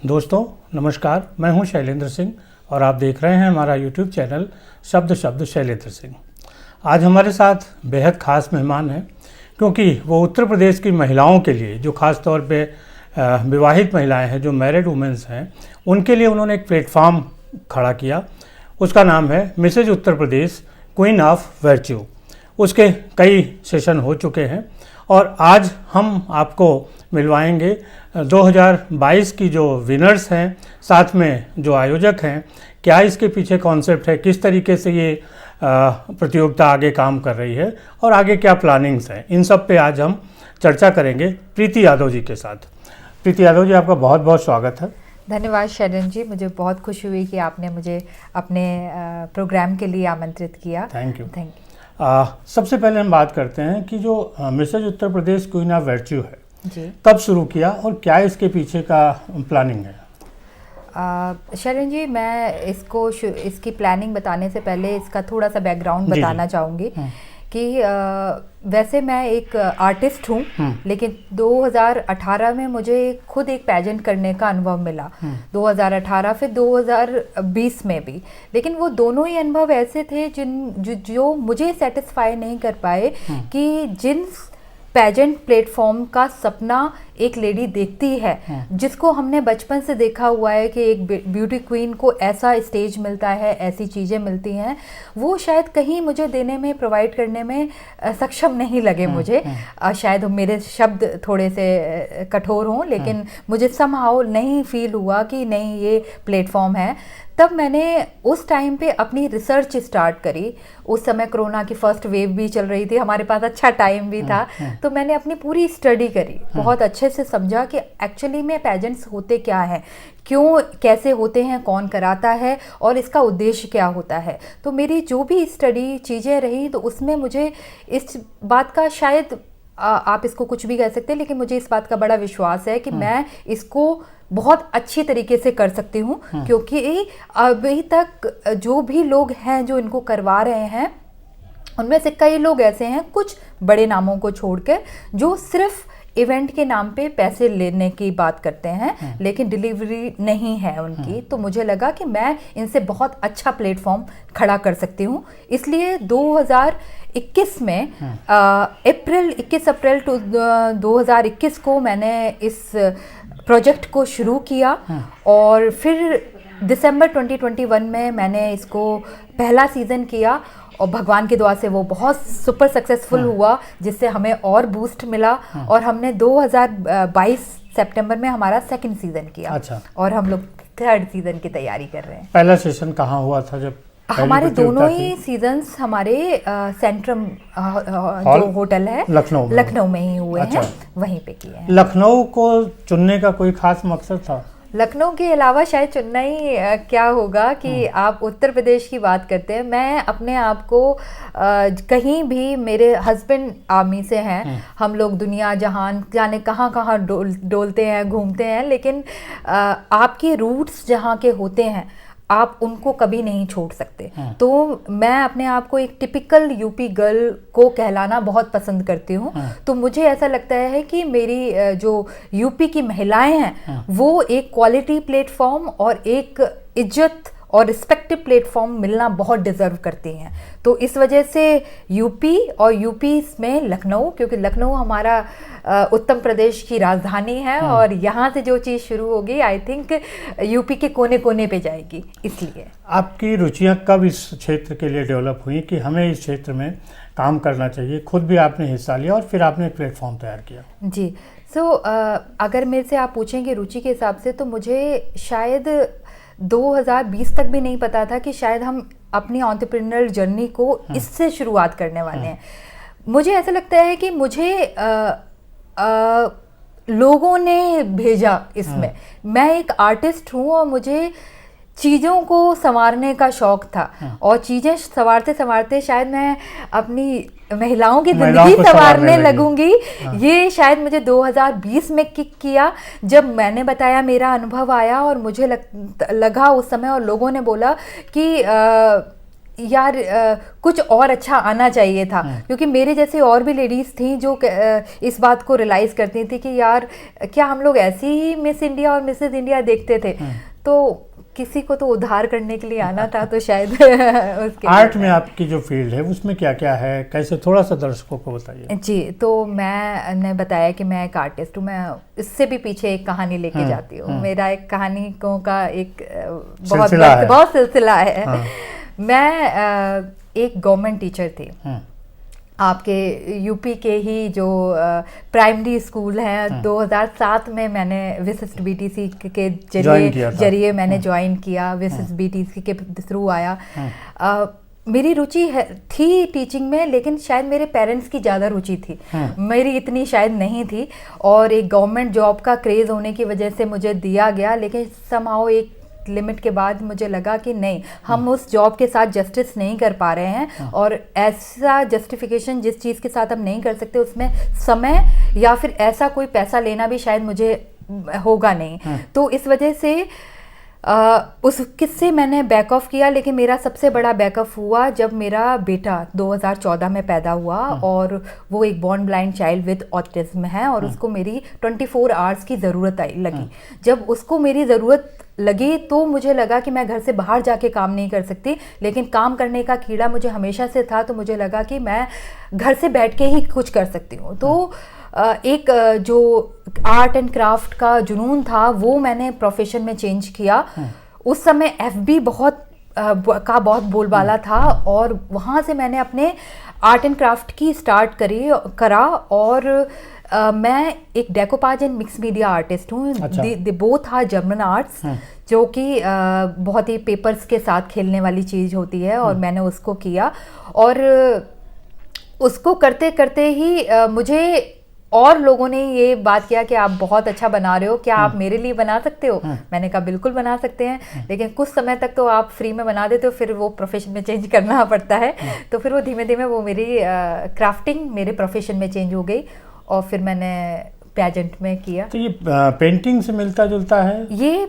दोस्तों नमस्कार, मैं हूं शैलेंद्र सिंह और आप देख रहे हैं हमारा यूट्यूब चैनल शब्द शब्द शैलेंद्र सिंह। आज हमारे साथ बेहद ख़ास मेहमान हैं क्योंकि वो उत्तर प्रदेश की महिलाओं के लिए, जो ख़ास तौर पे विवाहित महिलाएं हैं, जो मैरिड वुमेंस हैं, उनके लिए उन्होंने एक प्लेटफॉर्म खड़ा किया। उसका नाम है Mrs Uttar Pradesh queen of virtue. उसके कई सेशन हो चुके हैं और आज हम आपको मिलवाएंगे 2022 की जो विनर्स हैं, साथ में जो आयोजक हैं, क्या इसके पीछे कॉन्सेप्ट है, किस तरीके से ये प्रतियोगिता आगे काम कर रही है और आगे क्या प्लानिंग्स हैं, इन सब पे आज हम चर्चा करेंगे प्रीति यादव जी के साथ। प्रीति यादव जी, आपका बहुत बहुत स्वागत है। धन्यवाद शरण जी, मुझे बहुत खुशी हुई कि आपने मुझे अपने प्रोग्राम के लिए आमंत्रित किया। Thank you. सबसे पहले हम बात करते हैं कि जो Mrs Uttar Pradesh queen of virtue है जी, कब शुरू किया और क्या इसके पीछे का प्लानिंग है? शरण जी, मैं इसकी प्लानिंग बताने से पहले इसका थोड़ा सा बैकग्राउंड बताना चाहूँगी कि वैसे मैं एक आर्टिस्ट हूँ, लेकिन 2018 में मुझे खुद एक पैजेंट करने का अनुभव मिला। 2018 फिर 2020 में भी, लेकिन वो दोनों ही अनुभव ऐसे थे जो मुझे सेटिस्फाई नहीं कर पाए कि जिन पैजेंट प्लेटफॉर्म का सपना एक लेडी देखती है, जिसको हमने बचपन से देखा हुआ है कि एक ब्यूटी क्वीन को ऐसा स्टेज मिलता है, ऐसी चीज़ें मिलती हैं, वो शायद कहीं मुझे देने में, प्रोवाइड करने में सक्षम नहीं लगे मुझे। शायद मेरे शब्द थोड़े से कठोर हों, लेकिन मुझे समहाउ नहीं फील हुआ कि नहीं ये प्लेटफॉर्म है। तब मैंने उस टाइम पे अपनी रिसर्च स्टार्ट करी। उस समय कोरोना की फर्स्ट वेव भी चल रही थी, हमारे पास अच्छा टाइम भी था, तो मैंने अपनी पूरी स्टडी करी, बहुत अच्छे से समझा कि एक्चुअली में पेजेंट्स होते क्या हैं, क्यों, कैसे होते हैं, कौन कराता है और इसका उद्देश्य क्या होता है। तो मेरी जो भी स्टडी चीज़ें रही, तो उसमें मुझे इस बात का, शायद आप इसको कुछ भी कह सकते हैं, लेकिन मुझे इस बात का बड़ा विश्वास है कि मैं इसको बहुत अच्छी तरीके से कर सकती हूँ, क्योंकि अभी तक जो भी लोग हैं जो इनको करवा रहे हैं, उनमें से कई लोग ऐसे हैं, कुछ बड़े नामों को छोड़कर, जो सिर्फ इवेंट के नाम पे पैसे लेने की बात करते हैं, लेकिन डिलीवरी नहीं है उनकी। तो मुझे लगा कि मैं इनसे बहुत अच्छा प्लेटफॉर्म खड़ा कर सकती हूँ। इसलिए 2021 में 21 अप्रैल 2021 को मैंने इस प्रोजेक्ट को शुरू किया और फिर दिसंबर 2021 में मैंने इसको पहला सीज़न किया और भगवान की दुआ से वो बहुत सुपर सक्सेसफुल हुआ, जिससे हमें और बूस्ट मिला और हमने 2022 सितंबर में हमारा सेकंड सीज़न किया। अच्छा। और हम लोग थर्ड सीज़न की तैयारी कर रहे हैं। पहला सेशन कहाँ हुआ था? जब हमारे दोनों ही सीजन्स हमारे सेंट्रम जो होटल है लखनऊ में ही हुए हैं, वहीं पे किए हैं। लखनऊ को चुनने का कोई खास मकसद था? लखनऊ के अलावा शायद चुनना ही क्या होगा कि आप उत्तर प्रदेश की बात करते हैं। मैं अपने आप को कहीं भी, मेरे हस्बैंड आर्मी से हैं, हम लोग दुनिया जहान जाने कहाँ कहाँ डोलते हैं, घूमते हैं, लेकिन आपके रूट्स जहाँ के होते हैं, आप उनको कभी नहीं छोड़ सकते। तो मैं अपने आप को एक टिपिकल यूपी गर्ल को कहलाना बहुत पसंद करती हूँ। तो मुझे ऐसा लगता है कि मेरी जो यूपी की महिलाएं हैं, वो एक क्वालिटी प्लेटफॉर्म और एक इज्जत और रिस्पेक्टिव प्लेटफॉर्म मिलना बहुत डिज़र्व करती हैं। तो इस वजह से यूपी और यूपी में लखनऊ, क्योंकि लखनऊ हमारा उत्तर प्रदेश की राजधानी है और यहाँ से जो चीज़ शुरू होगी, आई थिंक यूपी के कोने कोने पे जाएगी। इसलिए आपकी रुचियाँ कब इस क्षेत्र के लिए डेवलप हुई कि हमें इस क्षेत्र में काम करना चाहिए? खुद भी आपने हिस्सा लिया और फिर आपने एक प्लेटफॉर्म तैयार किया। जी, अगर मेरे से आप पूछेंगे रुचि के हिसाब से, तो मुझे शायद 2020 तक भी नहीं पता था कि शायद हम अपनी एंटरप्रेन्योर जर्नी को इससे शुरुआत करने वाले हैं। मुझे ऐसा लगता है कि मुझे लोगों ने भेजा इसमें। मैं एक आर्टिस्ट हूँ और मुझे चीज़ों को संवारने का शौक था और चीज़ें संवारते संवारते शायद मैं अपनी महिलाओं की ज़िंदगी संवारने लगूंगी। ये शायद मुझे 2020 में किक किया, जब मैंने बताया, मेरा अनुभव आया और मुझे लगा उस समय, और लोगों ने बोला कि यार कुछ और अच्छा आना चाहिए था, क्योंकि मेरे जैसे और भी लेडीज़ थी जो इस बात को रियलाइज़ करती थी कि यार क्या हम लोग ऐसी ही मिस इंडिया और मिसेस इंडिया देखते थे, तो किसी को तो उद्धार करने के लिए आना था, तो शायद उसके आर्ट में आपकी जो फील्ड है उसमें क्या क्या है, कैसे, थोड़ा सा दर्शकों को बताइए। जी, तो मैंने बताया कि मैं एक आर्टिस्ट हूँ, मैं इससे भी पीछे एक कहानी लेके जाती हूँ। मेरा एक कहानियों का एक बहुत सिलसिला है। मैं एक गवर्नमेंट टीचर थी, आपके यूपी के ही जो प्राइमरी स्कूल हैं। 2007 में मैंने विशिष्ट बीटीसी के जरिए मैंने ज्वाइन किया, विशिष्ट बीटीसी के थ्रू आया। मेरी रुचि थी टीचिंग में, लेकिन शायद मेरे पेरेंट्स की ज़्यादा रुचि थी, मेरी इतनी शायद नहीं थी, और एक गवर्नमेंट जॉब का क्रेज़ होने की वजह से मुझे दिया गया। लेकिन समहाउ एक लिमिट के बाद मुझे लगा कि नहीं, हम उस जॉब के साथ जस्टिस नहीं कर पा रहे हैं, और ऐसा जस्टिफिकेशन जिस चीज़ के साथ हम नहीं कर सकते उसमें समय या फिर ऐसा कोई पैसा लेना भी शायद मुझे होगा नहीं। तो इस वजह से उस किस्से मैंने बैक ऑफ किया। लेकिन मेरा सबसे बड़ा बैकअप हुआ जब मेरा बेटा 2014 में पैदा हुआ, और वो एक born blind child with autism है, और उसको मेरी 24 आवर्स की ज़रूरत लगी। जब उसको मेरी ज़रूरत लगी तो मुझे लगा कि मैं घर से बाहर जाके काम नहीं कर सकती, लेकिन काम करने का कीड़ा मुझे हमेशा से था, तो मुझे लगा कि मैं घर से बैठ के ही कुछ कर सकती हूँ। तो एक जो आर्ट एंड क्राफ्ट का जुनून था वो मैंने प्रोफेशन में चेंज किया। उस समय एफबी बहुत बोलबाला था, और वहाँ से मैंने अपने आर्ट एंड क्राफ्ट की स्टार्ट करा, और मैं एक decoupage and mix media artist हूँ। They both are German arts, जो कि बहुत ही पेपर्स के साथ खेलने वाली चीज़ होती है, और मैंने उसको किया। और उसको करते करते ही मुझे और लोगों ने ये बात किया कि आप बहुत अच्छा बना रहे हो, क्या आप मेरे लिए बना सकते हो? मैंने कहा बिल्कुल बना सकते हैं, लेकिन कुछ समय तक तो आप फ्री में बना देते हो, फिर वो प्रोफेशन में चेंज करना पड़ता है। तो फिर वो धीमे धीमे वो मेरी क्राफ्टिंग मेरे प्रोफेशन में चेंज हो गई, और फिर मैंने पेजेंट में किया। तो ये पेंटिंग से मिलता जुलता है? ये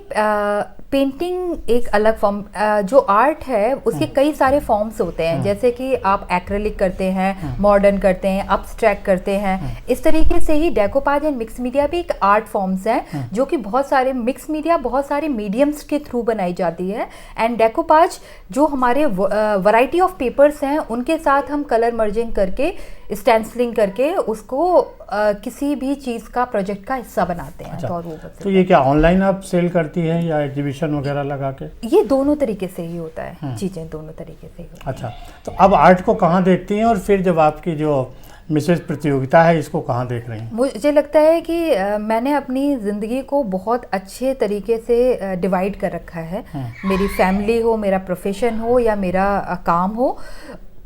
पेंटिंग एक अलग फॉर्म, जो आर्ट है उसके कई सारे फॉर्म्स होते हैं, जैसे कि आप एक्रेलिक करते हैं, मॉडर्न करते हैं, अब्स्ट्रैक्ट करते हैं। इस तरीके से ही डेकोपाज एंड मिक्स मीडिया भी एक आर्ट फॉर्म्स हैं, जो कि बहुत सारे मिक्स मीडिया बहुत सारे मीडियम्स के थ्रू बनाई जाती है। एंड डेकोपाज जो हमारे वैरायटी ऑफ पेपर्स हैं उनके साथ हम कलर मर्जिंग करके, स्टेंसिलिंग करके उसको किसी भी चीज़ का प्रोजेक्ट का हिस्सा बनाते हैं। अच्छा, और वो तो ये क्या ऑनलाइन आप सेल करती हैं या एग्जीबिशन वगैरह लगा के? ये दोनों तरीके से ही होता है, चीज़ें दोनों तरीके से ही होती अच्छा, तो अब आर्ट को कहाँ देखती हैं, और फिर जब आपकी जो मिसेस प्रतियोगिता है इसको कहाँ देख रही हैं? मुझे लगता है कि मैंने अपनी ज़िंदगी को बहुत अच्छे तरीके से डिवाइड कर रखा है। मेरी फैमिली हो, मेरा प्रोफेशन हो, या मेरा काम हो।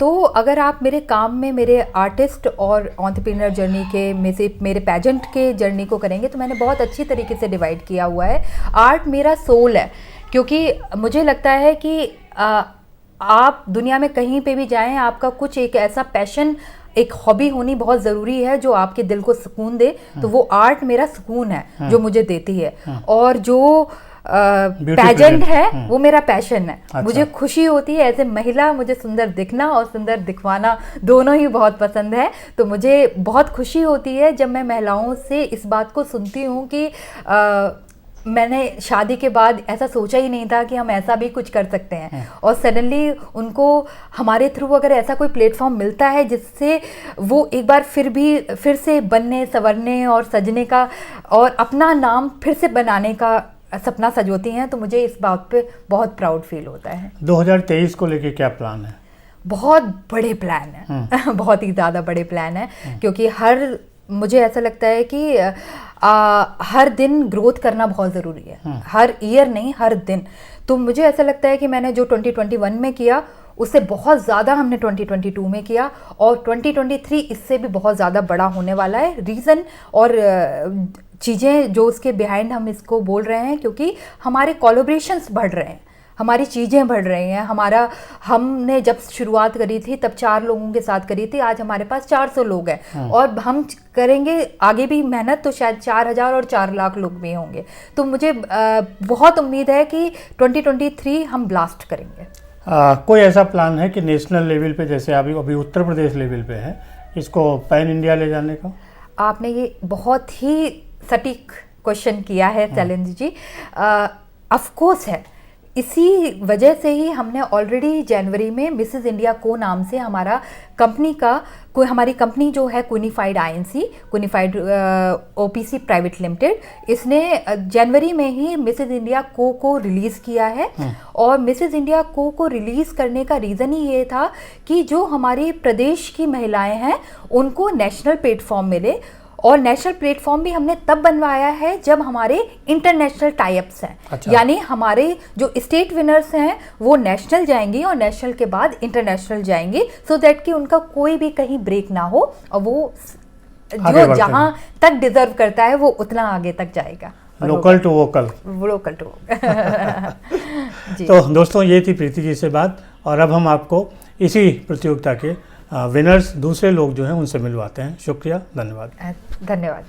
तो अगर आप मेरे काम में मेरे आर्टिस्ट और एंटरप्रेन्योर जर्नी के मेरे पेजेंट के जर्नी को करेंगे, तो मैंने बहुत अच्छी तरीके से डिवाइड किया हुआ है। आर्ट मेरा सोल है, क्योंकि मुझे लगता है कि आप दुनिया में कहीं पे भी जाएं, आपका कुछ एक ऐसा पैशन, एक हॉबी होनी बहुत ज़रूरी है जो आपके दिल को सुकून दे। तो वो आर्ट मेरा सुकून है जो मुझे देती है, और जो पैजेंट है वो मेरा पैशन है। अच्छा। मुझे खुशी होती है एज ए महिला, मुझे सुंदर दिखना और सुंदर दिखवाना दोनों ही बहुत पसंद है। तो मुझे बहुत खुशी होती है जब मैं महिलाओं से इस बात को सुनती हूँ कि मैंने शादी के बाद ऐसा सोचा ही नहीं था कि हम ऐसा भी कुछ कर सकते हैं, और सडनली उनको हमारे थ्रू अगर ऐसा कोई प्लेटफॉर्म मिलता है जिससे वो एक बार फिर से बनने, संवरने और सजने का और अपना नाम फिर से बनाने का सपना सजोती हैं, तो मुझे इस बात पे बहुत प्राउड फील होता है। 2023 को लेके क्या प्लान है? बहुत बड़े प्लान है बहुत ही ज़्यादा बड़े प्लान है, क्योंकि मुझे ऐसा लगता है कि हर दिन ग्रोथ करना बहुत ज़रूरी है, हर ईयर नहीं, हर दिन। तो मुझे ऐसा लगता है कि मैंने जो 2021 में किया उससे बहुत ज़्यादा हमने 2022 में किया, और 2023 इससे भी बहुत ज़्यादा बड़ा होने वाला है। रीज़न और चीज़ें जो उसके बिहाइंड हम इसको बोल रहे हैं, क्योंकि हमारे कोलैबोरेशंस बढ़ रहे हैं, हमारी चीज़ें बढ़ रही हैं। हमने जब शुरुआत करी थी तब 4 लोगों के साथ करी थी, आज हमारे पास 400 लोग हैं, और हम करेंगे आगे भी मेहनत तो शायद 4000 और 4 लाख लोग भी होंगे। तो मुझे बहुत उम्मीद है कि 2023 हम ब्लास्ट करेंगे। कोई ऐसा प्लान है कि नेशनल लेवल पे, जैसे अभी उत्तर प्रदेश लेवल पे है, इसको पैन इंडिया ले जाने का? आपने ये बहुत ही सटीक क्वेश्चन किया है शैलेंद्र जी। ऑफ कोर्स है, इसी वजह से ही हमने ऑलरेडी जनवरी में मिसेस इंडिया को नाम से हमारी कंपनी जो है कुनिफाइड आईएनसी, कुनिफाइड ओपीसी प्राइवेट लिमिटेड, इसने जनवरी में ही मिसेस इंडिया को रिलीज़ किया है। और मिसेस इंडिया को रिलीज़ करने का रीज़न ही ये था कि जो हमारी प्रदेश की महिलाएं हैं उनको नेशनल प्लेटफॉर्म मिले। और नेशनल प्लेटफॉर्म भी हमने तब बनवाया है जब हमारे इंटरनेशनल टाइप्स हैं। अच्छा। यानी हमारे जो स्टेट विनर्स हैं वो नेशनल जाएंगी और नेशनल के बाद इंटरनेशनल जाएंगी, सो दैट कि उनका कोई भी कहीं ब्रेक ना हो और वो जो जहां तक डिजर्व करता है वो उतना आगे तक जाएगा। Local to vocal. Local to तो दोस्तों, ये थी प्रीति जी से बात, और अब हम आपको इसी प्रतियोगिता के विनर्स दूसरे लोग जो हैं उनसे मिलवाते हैं। शुक्रिया, धन्यवाद। धन्यवाद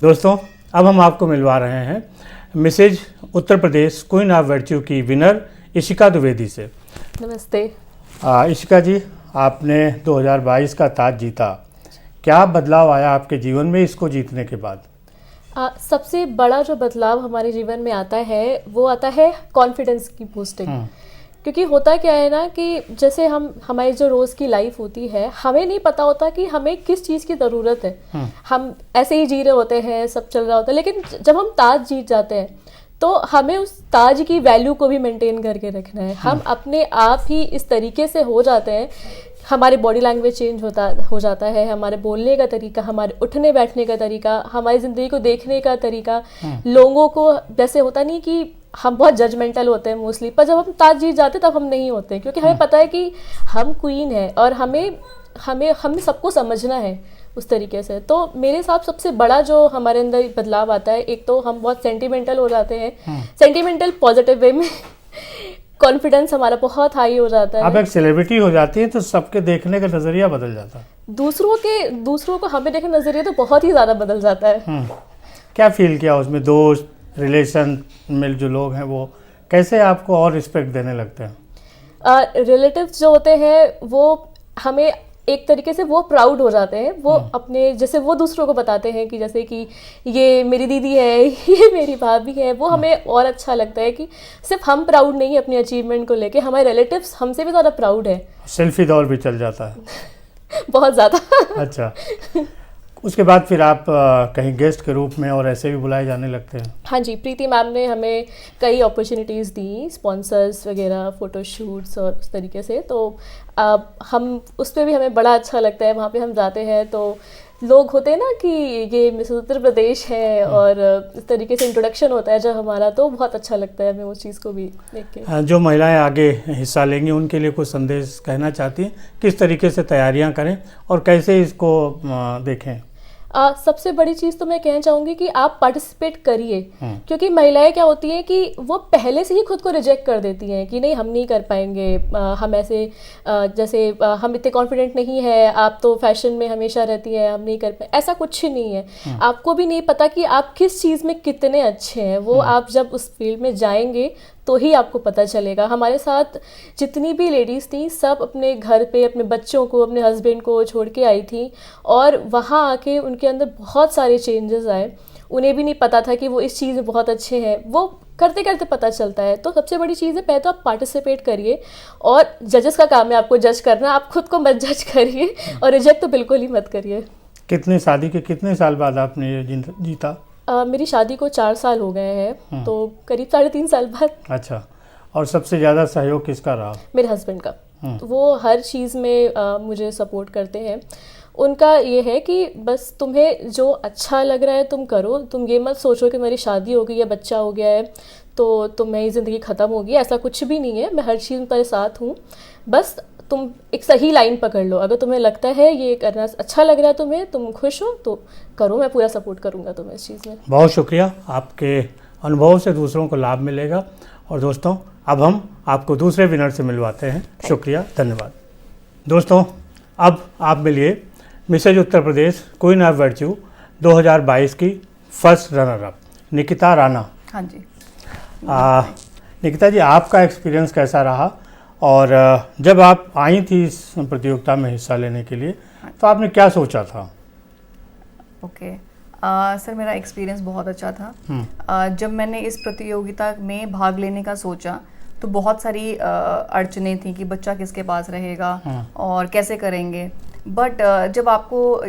दोस्तों, अब हम आपको मिलवा रहे हैं Mrs Uttar Pradesh queen of virtue की विनर इशिका द्विवेदी से। नमस्ते। इशिका जी, आपने 2022 का ताज जीता, क्या बदलाव आया आपके जीवन में इसको जीतने के बाद? सबसे बड़ा जो बदलाव हमारे जीवन में आता है वो आता है कॉन्फिडेंस की बूस्टिंग। क्योंकि होता क्या है ना कि जैसे हमारी जो रोज़ की लाइफ होती है, हमें नहीं पता होता कि हमें किस चीज़ की ज़रूरत है। हम ऐसे ही जी रहे होते हैं, सब चल रहा होता है, लेकिन जब हम ताज जीत जाते हैं तो हमें उस ताज की वैल्यू को भी मेंटेन करके रखना है। हम अपने आप ही इस तरीके से हो जाते हैं, हमारे बॉडी लैंग्वेज चेंज हो जाता है, हमारे बोलने का तरीका, हमारे उठने बैठने का तरीका, हमारी ज़िंदगी को देखने का तरीका। लोगों को जैसे होता नहीं कि हम बहुत जजमेंटल होते हैं मोस्टली, पर जब हम ताज जीत जाते तब हम नहीं होते, क्योंकि हमें पता है कि हम क्वीन है और हमें सबको समझना है उस तरीके से। तो मेरे साथ सबसे बड़ा जो हमारे अंदर बदलाव आता है, एक तो हम बहुत सेंटिमेंटल हो जाते हैं, सेंटिमेंटल पॉजिटिव वे में। कॉन्फिडेंस हमारा बहुत हाई हो जाता है। आप एक सेलिब्रिटी हो जाती है तो सबके देखने का नजरिया बदल जाता है। दूसरों को हमें देखने नजरिया तो बहुत ही ज़्यादा बदल जाता है। क्या फील किया उसमें? दोस्त, रिलेशन में जो लोग हैं वो कैसे आपको और रिस्पेक्ट देने लगते हैं? रिलेटिव्स जो होते हैं वो हमें एक तरीके से वो प्राउड हो जाते हैं। वो अपने जैसे वो दूसरों को बताते हैं कि जैसे कि ये मेरी दीदी है, ये मेरी भाभी है, वो हमें और अच्छा लगता है कि सिर्फ हम प्राउड नहीं है अपनी अचीवमेंट को लेके, हमारे रिलेटिव्स हमसे भी ज़्यादा प्राउड है। सेल्फी दौर भी चल जाता है बहुत ज़्यादा। अच्छा, उसके बाद फिर आप कहीं गेस्ट के रूप में और ऐसे भी बुलाए जाने लगते हैं? हाँ जी, प्रीति मैम ने हमें कई अपॉर्चुनिटीज़ दी, स्पॉन्सर्स वगैरह, फ़ोटोशूट्स और उस तरीके से। तो हम उस पर भी हमें बड़ा अच्छा लगता है। वहाँ पे हम जाते हैं तो लोग होते हैं ना कि ये मिस उत्तर प्रदेश है, और इस तरीके से इंट्रोडक्शन होता है जब हमारा, तो बहुत अच्छा लगता है हमें उस चीज़ को भी देख के। जो महिलाएं आगे हिस्सा लेंगी उनके लिए कुछ संदेश कहना चाहती हैं, किस तरीके से तैयारियां करें और कैसे इसको देखें? सबसे बड़ी चीज़ तो मैं कहना चाहूँगी कि आप पार्टिसिपेट करिए, क्योंकि महिलाएं क्या होती हैं कि वो पहले से ही खुद को रिजेक्ट कर देती हैं कि नहीं हम नहीं कर पाएंगे, हम ऐसे जैसे हम इतने कॉन्फिडेंट नहीं है, आप तो फैशन में हमेशा रहती हैं, हम नहीं कर पाए। ऐसा कुछ नहीं है। आपको भी नहीं पता कि आप किस चीज़ में कितने अच्छे हैं, वो आप जब उस फील्ड में जाएंगे तो ही आपको पता चलेगा। हमारे साथ जितनी भी लेडीज़ थी सब अपने घर पे अपने बच्चों को, अपने हस्बैंड को छोड़ के आई थी, और वहाँ आके उनके अंदर बहुत सारे चेंजेस आए। उन्हें भी नहीं पता था कि वो इस चीज़ में बहुत अच्छे हैं, वो करते करते पता चलता है। तो सबसे बड़ी चीज़ है, पहले तो आप पार्टिसिपेट करिए, और जजेस का काम है आपको जज करना, आप खुद को मत जज करिए और रिजेक्ट तो बिल्कुल ही मत करिए। शादी के कितने साल बाद आपने ये जीता? मेरी शादी को 4 साल हो गए हैं, तो करीब 3.5 साल बाद। अच्छा, और सबसे ज़्यादा सहयोग किसका रहा? मेरे हस्बैंड का। तो वो हर चीज़ में मुझे सपोर्ट करते हैं। उनका ये है कि बस तुम्हें जो अच्छा लग रहा है तुम करो, तुम ये मत सोचो कि मेरी शादी हो गई है, बच्चा हो गया है तो मेरी ज़िंदगी ख़त्म होगी, ऐसा कुछ भी नहीं है। मैं हर चीज़ में तुम्हारे साथ हूँ, बस तुम एक सही लाइन पकड़ लो। अगर तुम्हें लगता है ये करना अच्छा लग रहा है तुम्हें, तुम खुश हो तो करो, मैं पूरा सपोर्ट करूँगा तुम्हें इस चीज़ में। बहुत शुक्रिया, आपके अनुभव से दूसरों को लाभ मिलेगा। और दोस्तों, अब हम आपको दूसरे विनर से मिलवाते हैं। शुक्रिया, धन्यवाद। दोस्तों, अब आप मिलिए Mrs Uttar Pradesh queen of virtue 2022 की first runner up Nikita Rana. हाँ जी। निकिता जी, आपका एक्सपीरियंस कैसा रहा और जब आप आई थी इस प्रतियोगिता में हिस्सा लेने के लिए तो आपने क्या सोचा था? ओके सर, मेरा एक्सपीरियंस बहुत अच्छा था। जब मैंने इस प्रतियोगिता में भाग लेने का सोचा तो बहुत सारी अड़चनें थी कि बच्चा किसके पास रहेगा और कैसे करेंगे। बट जब आपको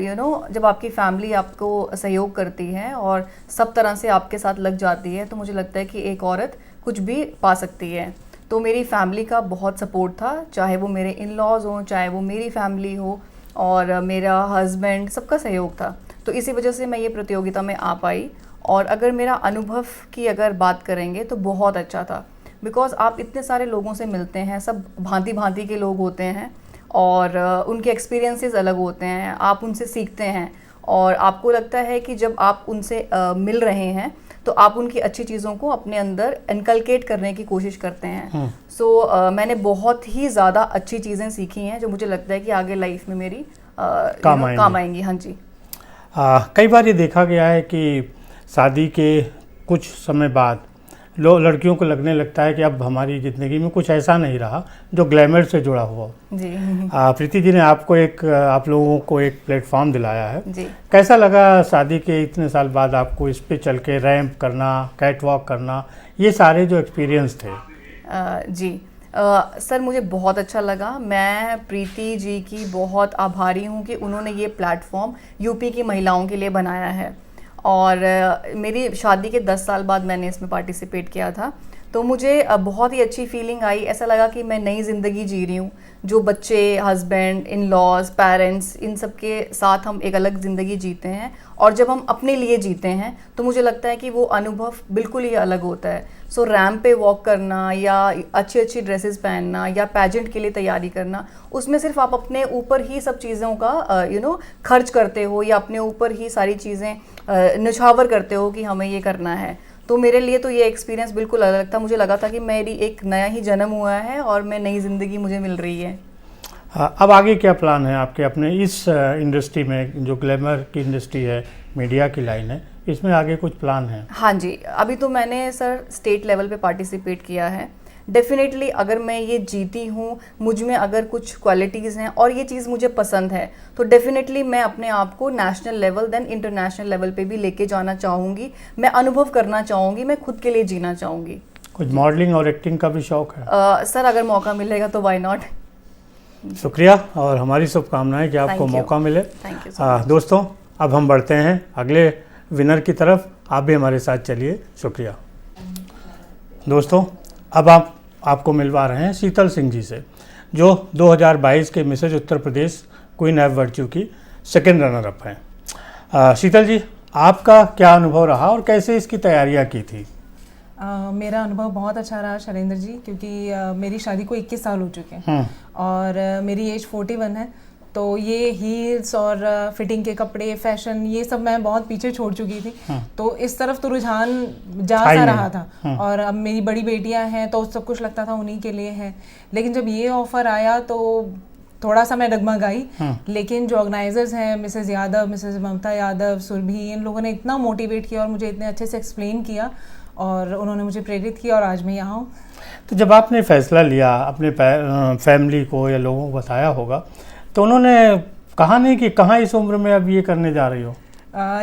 जब आपकी फैमिली आपको सहयोग करती है और सब तरह से आपके साथ लग जाती है तो मुझे लगता है कि एक औरत कुछ भी पा सकती है। तो मेरी फैमिली का बहुत सपोर्ट था, चाहे वो मेरे इन लॉज हों, चाहे वो मेरी फैमिली हो और मेरा हस्बैंड, सबका सहयोग था। तो इसी वजह से मैं ये प्रतियोगिता में आ पाई। और अगर मेरा अनुभव की अगर बात करेंगे तो बहुत अच्छा था, बिकॉज़ आप इतने सारे लोगों से मिलते हैं, सब भांति भांति के लोग होते हैं और उनके एक्सपीरियंसेस अलग होते हैं, आप उनसे सीखते हैं और आपको लगता है कि जब आप उनसे मिल रहे हैं तो आप उनकी अच्छी चीज़ों को अपने अंदर इनकलकेट करने की कोशिश करते हैं। मैंने बहुत ही ज़्यादा अच्छी चीज़ें सीखी हैं जो मुझे लगता है कि आगे लाइफ में मेरी काम आएंगी। हाँ जी। कई बार ये देखा गया है कि शादी के कुछ समय बाद लड़कियों को लगने लगता है कि अब हमारी ज़िंदगी में कुछ ऐसा नहीं रहा जो ग्लैमर से जुड़ा हुआ। जी। प्रीति जी ने आप लोगों को एक प्लेटफॉर्म दिलाया है जी। कैसा लगा शादी के इतने साल बाद आपको इस पे चल के रैंप करना, कैट वॉक करना, ये सारे जो एक्सपीरियंस थे? जी सर, मुझे बहुत अच्छा लगा। मैं प्रीति जी की बहुत आभारी हूँ कि उन्होंने ये प्लेटफॉर्म यूपी की महिलाओं के लिए बनाया है। और मेरी शादी के 10 साल बाद मैंने इसमें पार्टिसिपेट किया था, तो मुझे बहुत ही अच्छी फीलिंग आई। ऐसा लगा कि मैं नई ज़िंदगी जी रही हूँ, जो बच्चे, हस्बैंड, इन लॉज, पेरेंट्स, इन सब के साथ हम एक अलग ज़िंदगी जीते हैं। और जब हम अपने लिए जीते हैं तो मुझे लगता है कि वो अनुभव बिल्कुल ही अलग होता है। सो रैम्प पे वॉक करना या अच्छी अच्छी ड्रेसेस पहनना या पैजेंट के लिए तैयारी करना, उसमें सिर्फ आप अपने ऊपर ही सब चीज़ों का खर्च करते हो या अपने ऊपर ही सारी चीज़ें निछावर करते हो कि हमें ये करना है। तो मेरे लिए तो ये एक्सपीरियंस बिल्कुल अलग था। मुझे लगा था कि मेरी एक नया ही जन्म हुआ है और मैं नई ज़िंदगी मुझे मिल रही है। अब आगे क्या प्लान है आपके अपने इस इंडस्ट्री में, जो ग्लैमर की इंडस्ट्री है, मीडिया की लाइन है, इसमें आगे कुछ प्लान है? हाँ जी, अभी तो मैंने सर स्टेट लेवल पे पार्टिसिपेट किया है। डेफिनेटली अगर मैं ये जीती हूँ, मुझ में अगर कुछ क्वालिटीज़ हैं और ये चीज़ मुझे पसंद है, तो डेफिनेटली मैं अपने आप को national level then international level पे भी लेके जाना चाहूँगी। मैं अनुभव करना चाहूँगी, मैं खुद के लिए जीना चाहूँगी। कुछ मॉडलिंग और एक्टिंग का भी शौक है? सर अगर मौका मिलेगा तो वाई नॉट। शुक्रिया और हमारी शुभकामनाएं कि आपको मौका मिले। Thank you. दोस्तों, अब हम बढ़ते हैं अगले विनर की तरफ। आप भी हमारे साथ चलिए। शुक्रिया। दोस्तों, अब आपको मिलवा रहे हैं शीतल सिंह जी से, जो 2022 के Mrs Uttar Pradesh queen of virtue की सेकंड रनर अप हैं। शीतल जी, आपका क्या अनुभव रहा और कैसे इसकी तैयारियां की थी? मेरा अनुभव बहुत अच्छा रहा शैलेंद्र जी, क्योंकि मेरी शादी को 21 साल हो चुके हैं और मेरी एज 41 है। तो ये हील्स और फिटिंग के कपड़े, फैशन, ये सब मैं बहुत पीछे छोड़ चुकी थी। तो इस तरफ तो रुझान जा सा रहा था। और अब मेरी बड़ी बेटियां हैं तो सब कुछ लगता था उन्हीं के लिए है। लेकिन जब ये ऑफर आया तो थोड़ा सा मैं डगमगाई। लेकिन जो ऑर्गेनाइजर्स हैं, मिसेस यादव, मिसेस ममता यादव, सुरभि, इन लोगों ने इतना मोटिवेट किया और मुझे इतने अच्छे से एक्सप्लेन किया और उन्होंने मुझे प्रेरित किया और आज मैं यहाँ हूँ। तो जब आपने फैसला लिया, अपने फैमिली को या लोगों को बताया होगा, तो उन्होंने कहा नहीं कि कहाँ इस उम्र में अब ये करने जा रही हो?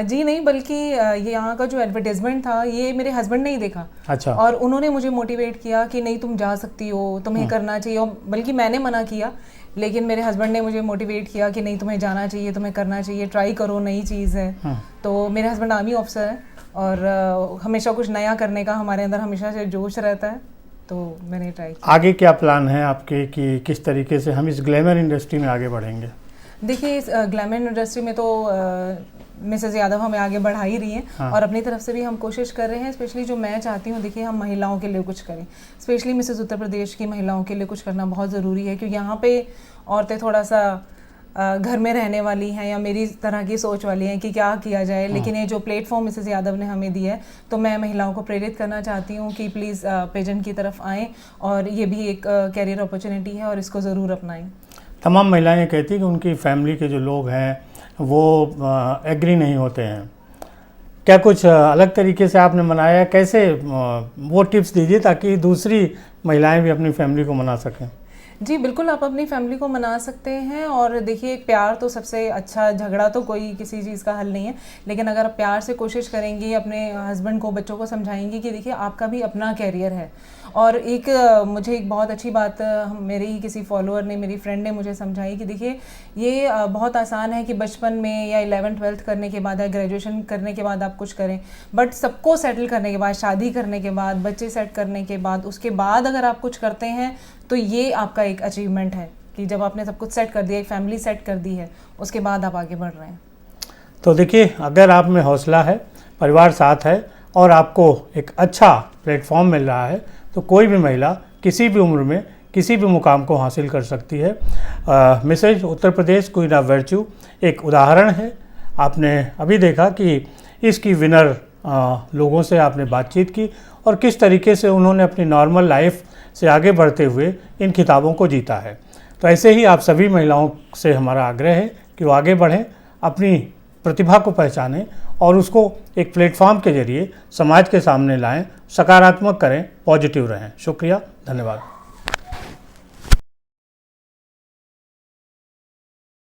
जी नहीं, बल्कि ये यहाँ का जो एडवर्टाइजमेंट था ये मेरे हस्बैंड ने ही देखा। अच्छा। और उन्होंने मुझे मोटिवेट किया कि नहीं, तुम जा सकती हो, तुम्हें करना चाहिए। और बल्कि मैंने मना किया, लेकिन मेरे हस्बैंड ने मुझे मोटिवेट किया कि नहीं, तुम्हें जाना चाहिए, तुम्हें करना चाहिए, ट्राई करो, नई चीज़ है। तो मेरे हस्बैंड आर्मी ऑफिसर है और हमेशा कुछ नया करने का हमारे अंदर हमेशा से जोश रहता है, तो मैंने ट्राई किया। आगे क्या प्लान है आपके कि किस तरीके से हम इस ग्लैमर इंडस्ट्री में आगे बढ़ेंगे? देखिए, इस ग्लैमर इंडस्ट्री में तो मिसेस यादव हमें आगे बढ़ा ही रही हैं और अपनी तरफ से भी हम कोशिश कर रहे हैं। स्पेशली जो मैं चाहती हूँ, देखिए, हम महिलाओं के लिए कुछ करें। स्पेशली मिसेस उत्तर प्रदेश की महिलाओं के लिए कुछ करना बहुत ज़रूरी है, क्योंकि यहाँ पे औरतें थोड़ा सा घर में रहने वाली हैं या मेरी तरह की सोच वाली हैं कि क्या किया जाए। लेकिन ये जो प्लेटफॉर्म मिसेस यादव ने हमें दिया है, तो मैं महिलाओं को प्रेरित करना चाहती हूँ कि प्लीज़ पेजेंट की तरफ आएँ और ये भी एक कैरियर अपॉर्चुनिटी है और इसको ज़रूर अपनाएं। तमाम महिलाएं कहती हैं कि उनकी फैमिली के जो लोग हैं वो एग्री नहीं होते हैं। क्या कुछ अलग तरीके से आपने मनाया? कैसे वो टिप्स दीजिए ताकि दूसरी महिलाएं भी अपनी फैमिली को मना सकें। जी बिल्कुल, आप अपनी फैमिली को मना सकते हैं। और देखिए, प्यार तो सबसे अच्छा, झगड़ा तो कोई किसी चीज़ का हल नहीं है, लेकिन अगर आप प्यार से कोशिश करेंगी, अपने हस्बैंड को, बच्चों को समझाएंगी कि देखिए आपका भी अपना कैरियर है। और मुझे एक बहुत अच्छी बात मेरे ही किसी फॉलोअर ने, मेरी फ्रेंड ने मुझे समझाई कि देखिए ये बहुत आसान है कि बचपन में या 11th-12th करने के बाद या ग्रेजुएशन करने के बाद आप कुछ करें, बट सबको सेटल करने के बाद, शादी करने के बाद, बच्चे सेट करने के बाद, उसके बाद अगर आप कुछ करते हैं तो ये आपका एक अचीवमेंट है कि जब आपने सब कुछ सेट कर दिया, एक फैमिली सेट कर दी है, उसके बाद आप आगे बढ़ रहे हैं। तो देखिए, अगर आप में हौसला है, परिवार साथ है और आपको एक अच्छा प्लेटफॉर्म मिल रहा है, तो कोई भी महिला किसी भी उम्र में किसी भी मुकाम को हासिल कर सकती है। Mrs Uttar Pradesh queen of virtue एक उदाहरण है। आपने अभी देखा कि इसकी विनर लोगों से आपने बातचीत की और किस तरीके से उन्होंने अपनी नॉर्मल लाइफ से आगे बढ़ते हुए इन खिताबों को जीता है। तो ऐसे ही आप सभी महिलाओं से हमारा आग्रह है कि वो आगे बढ़ें, अपनी प्रतिभा को पहचानें और उसको एक प्लेटफॉर्म के जरिए समाज के सामने लाएं, सकारात्मक करें, पॉजिटिव रहें। शुक्रिया, धन्यवाद।